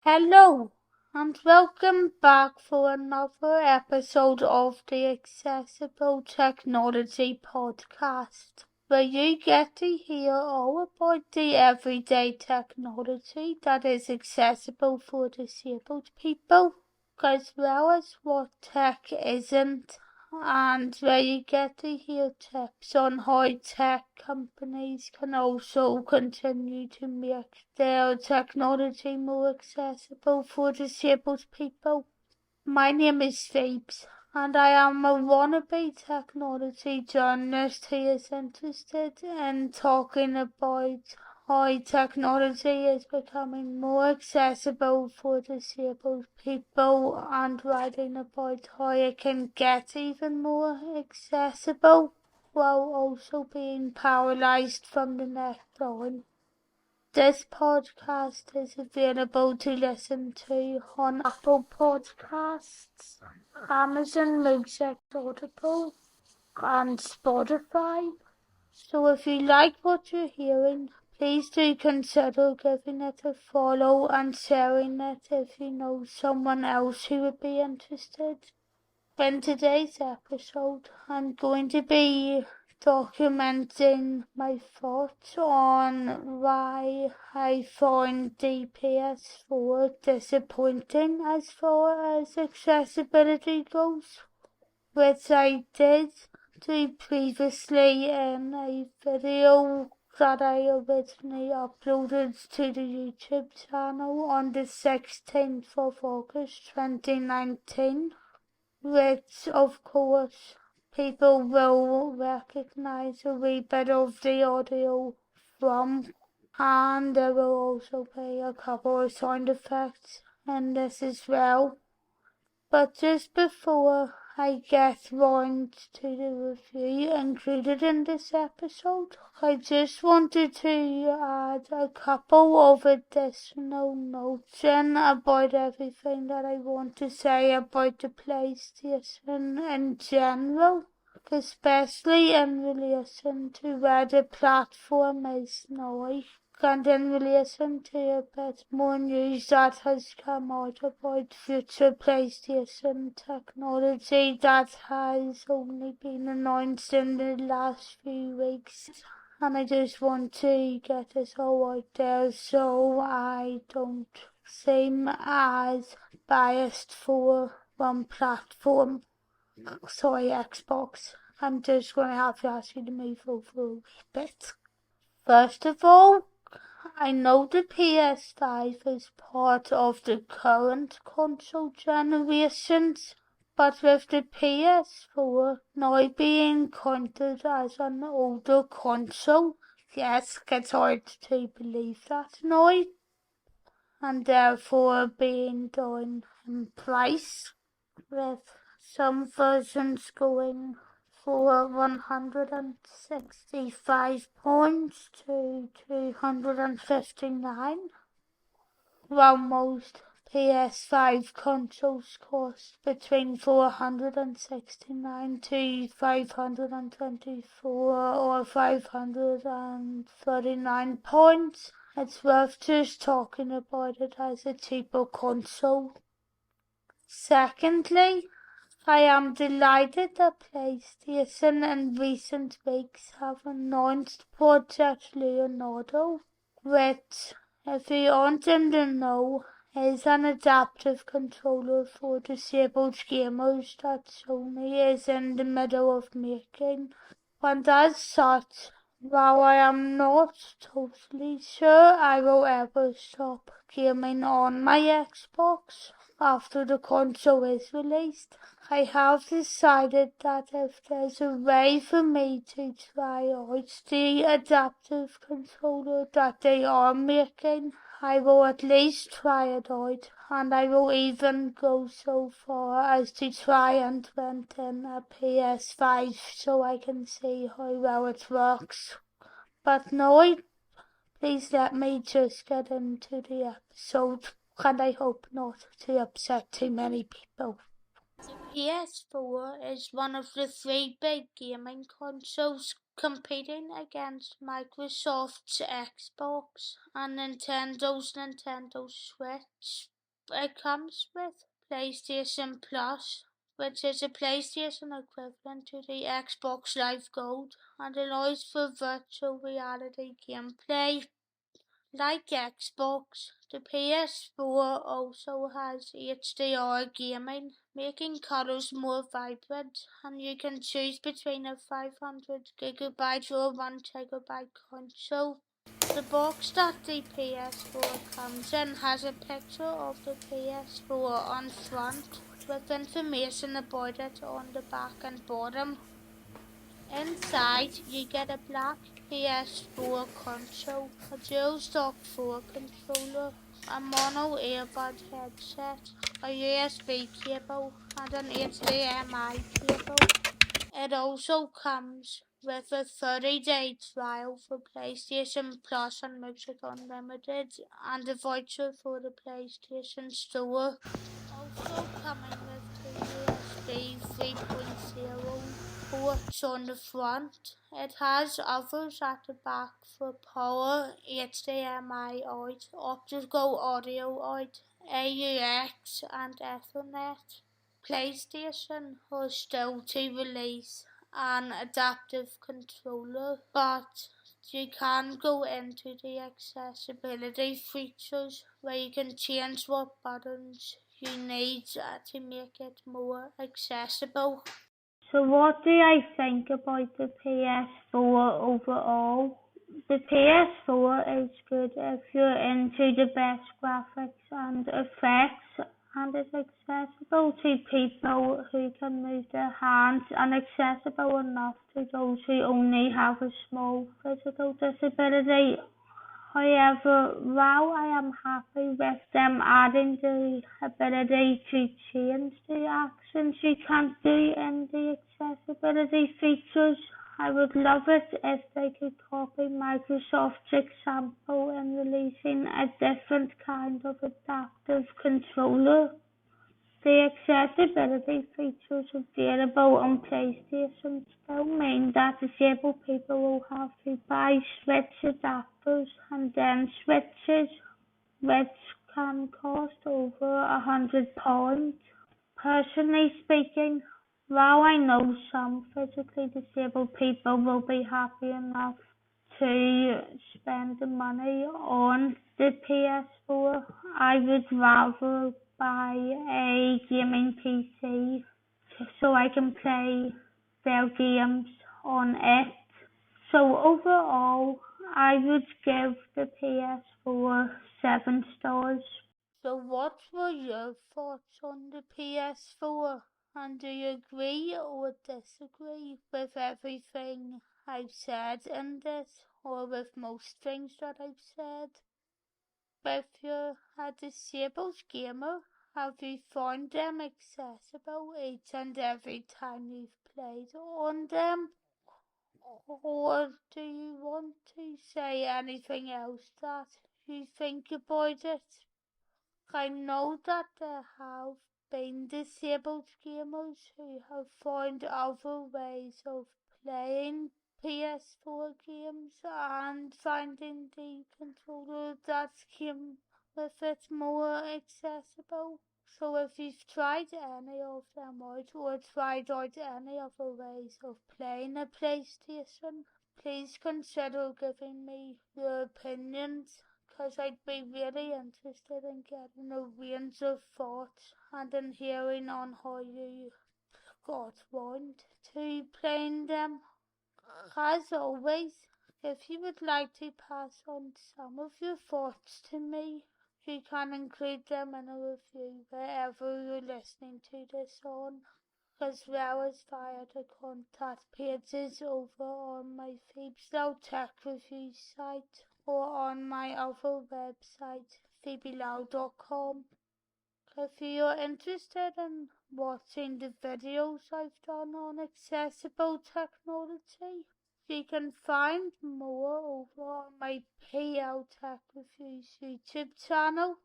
Hello, and welcome back for another episode of the Accessible Technology Podcast, where you get to hear all about the everyday technology that is accessible for disabled people, as well as what tech isn't, and where you get to hear tips on how tech companies can also continue to make their technology more accessible for disabled people. My name is Phoebes, and I am a wannabe technology journalist who is interested in talking about how technology is becoming more accessible for disabled people and writing about how it can get even more accessible while also being paralysed from the neck down. This podcast is available to listen to on Apple Podcasts, Amazon Music Audible, and Spotify. So if you like what you're hearing, please do consider giving it a follow and sharing it if you know someone else who would be interested. In today's episode, I'm going to be documenting my thoughts on why I found the PS4 disappointing as far as accessibility goes, which I did do previously in a video that I originally uploaded to the YouTube channel on the 16th of August 2019. Which, of course, people will recognize a wee bit of the audio from, and there will also be a couple of sound effects in this as well. But just before I get round to the review included in this episode, I just wanted to add a couple of additional notes in about everything that I want to say about the PlayStation in general, especially in relation to where the platform is now. And in relation to a bit more news that has come out about future PlayStation technology that has only been announced in the last few weeks. And I just want to get this all out there so I don't seem as biased for one platform. Sorry, Xbox. I'm just going to have to ask you to move over a wee bit. First of all, I know the PS5 is part of the current console generations, but with the PS4 now being counted as an older console, yes, it's hard to believe that now, and therefore being down in price, with some versions going for £165 to £259, while most PS5 consoles cost between £469 to £524 or £539. It's worth just talking about it as a cheaper console. Secondly, I am delighted that PlayStation in recent weeks have announced Project Leonardo, which, if you aren't in the know, is an adaptive controller for disabled gamers that Sony is in the middle of making. And as such, while I am not totally sure I will ever stop gaming on my Xbox after the console is released, I have decided that if there's a way for me to try out the adaptive controller that they are making, I will at least try it out, and I will even go so far as to try and rent in a PS5 so I can see how well it works. But now, please let me just get into the episode, and I hope not to upset too many people. The PS4 is one of the three big gaming consoles competing against Microsoft's Xbox and Nintendo's Nintendo Switch it comes with PlayStation Plus, which is a PlayStation equivalent to the Xbox Live Gold and allows for virtual reality gameplay. Like Xbox, the PS4 also has HDR gaming, making colors more vibrant, and you can choose between a 500GB or 1TB console. The box that the PS4 comes in has a picture of the PS4 on front, with information about it on the back and bottom. Inside, you get a black PS4 console, a dual stock 4 controller, a mono earbud headset, a USB cable, and an HDMI cable. It also comes with a 30-day trial for PlayStation Plus and Music Unlimited, and a voucher for the PlayStation Store. Also coming with two USB 3.0 ports on the front. It has others at the back for power, HDMI out, optical audio out, AUX and Ethernet. PlayStation was still to release an adaptive controller, but you can go into the accessibility features where you can change what buttons you need to make it more accessible. So what do I think about the PS4 overall? The PS4 is good if you're into the best graphics and effects, and it's accessible to people who can move their hands and accessible enough to those who only have a small physical disability. However, while I am happy with them adding the ability to change the actions you can't do in the accessibility features, I would love it if they could copy Microsoft's example in releasing a different kind of adaptive controller. The accessibility features available on PlayStation still mean that disabled people will have to buy Switch adapters and then switches, which can cost over £100. Personally speaking, while I know some physically disabled people will be happy enough to spend the money on the PS4, I would rather buy a gaming PC so I can play their games on it. So overall, I would give the PS4 7 stars. So what were your thoughts on the PS4? And do you agree or disagree with everything I've said in this, or with most things that I've said? If you're a disabled gamer, have you found them accessible each and every time you've played on them? Or do you want to say anything else that you think about it? I know that there have been disabled gamers who have found other ways of playing PS4 games and finding the controller that came with it more accessible. So if you've tried any of them out or tried out any other ways of playing a PlayStation, please consider giving me your opinions, because I'd be really interested in getting a range of thoughts and in hearing on how you got round to playing them. As always, if you would like to pass on some of your thoughts to me, you can include them in a review wherever you're listening to this on, as well as via the contact pages over on my Phoebeslow Tech Reviews site or on my other website, phoebelow.com. If you're interested in watching the videos I've done on accessible technology, you can find more over on my PL Tech Reviews YouTube channel.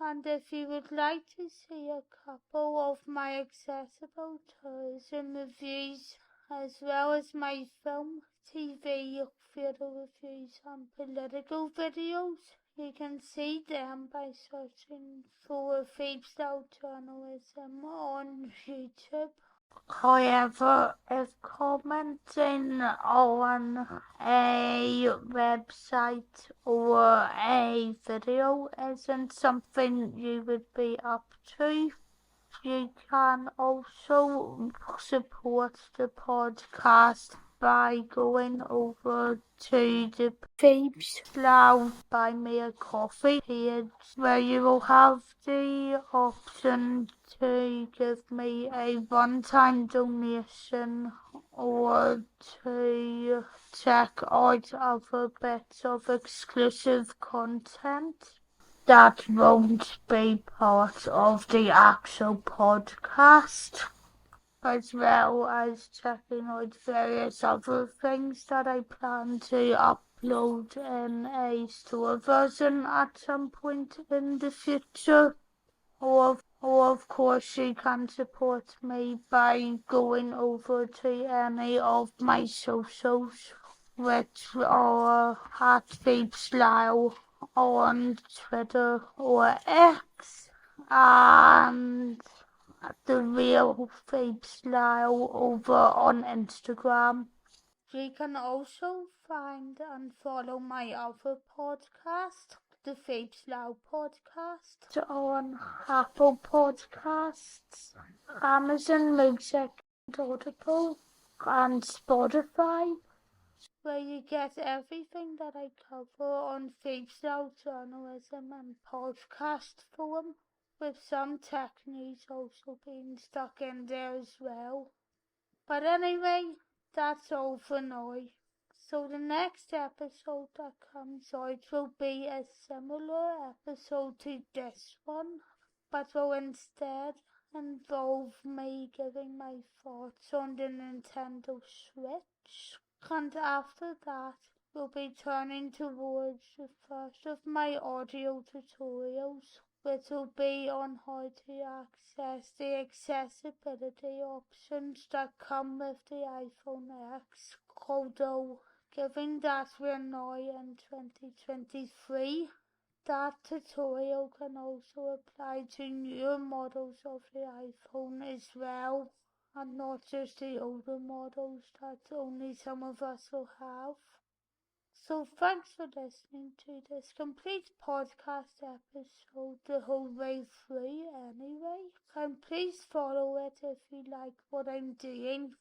And if you would like to see a couple of my accessible tours and reviews, as well as my film, TV, theatre reviews and political videos, You can see them by searching for freestyle journalism on YouTube. However, if commenting on a website or a video isn't something you would be up to, you can also support the podcast by going over to the Phoebes Loud Buy Me a Coffee page, where you will have the option to give me a one-time donation or to check out other bits of exclusive content that won't be part of the actual podcast, as well as checking out various other things that I plan to upload in a store version at some point in the future. Or of course you can support me by going over to any of my socials, which are at Phoebes on Twitter or X, and the real Phoebes over on Instagram. You can also find and follow my other podcast, the Phoebes podcast, on Apple Podcasts, Amazon Music, Audible, and Spotify, where you get everything that I cover on Phoebes journalism and podcast form, with some tech news also being stuck in there as well. But anyway, that's all for now. So the next episode that comes out will be a similar episode to this one, but will instead involve me giving my thoughts on the Nintendo Switch. And after that, we'll be turning towards the first of my audio tutorials, which will be on how to access the accessibility options that come with the iPhone X. Although, given that we're now in 2023, that tutorial can also apply to newer models of the iPhone as well, and not just the older models that only some of us will have. So thanks for listening to this complete podcast episode the whole way through anyway, and please follow it if you like what I'm doing.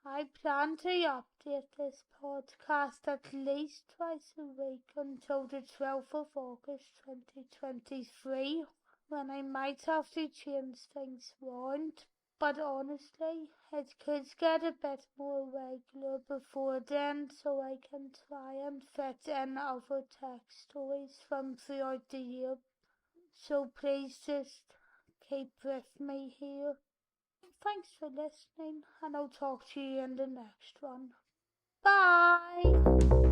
I plan to update this podcast at least twice a week until the 12th of August 2023, when I might have to change things around. But honestly, it could get a bit more regular before then, so I can try and fit in other tech stories from throughout the year. So please just keep with me here. Thanks for listening, and I'll talk to you in the next one. Bye!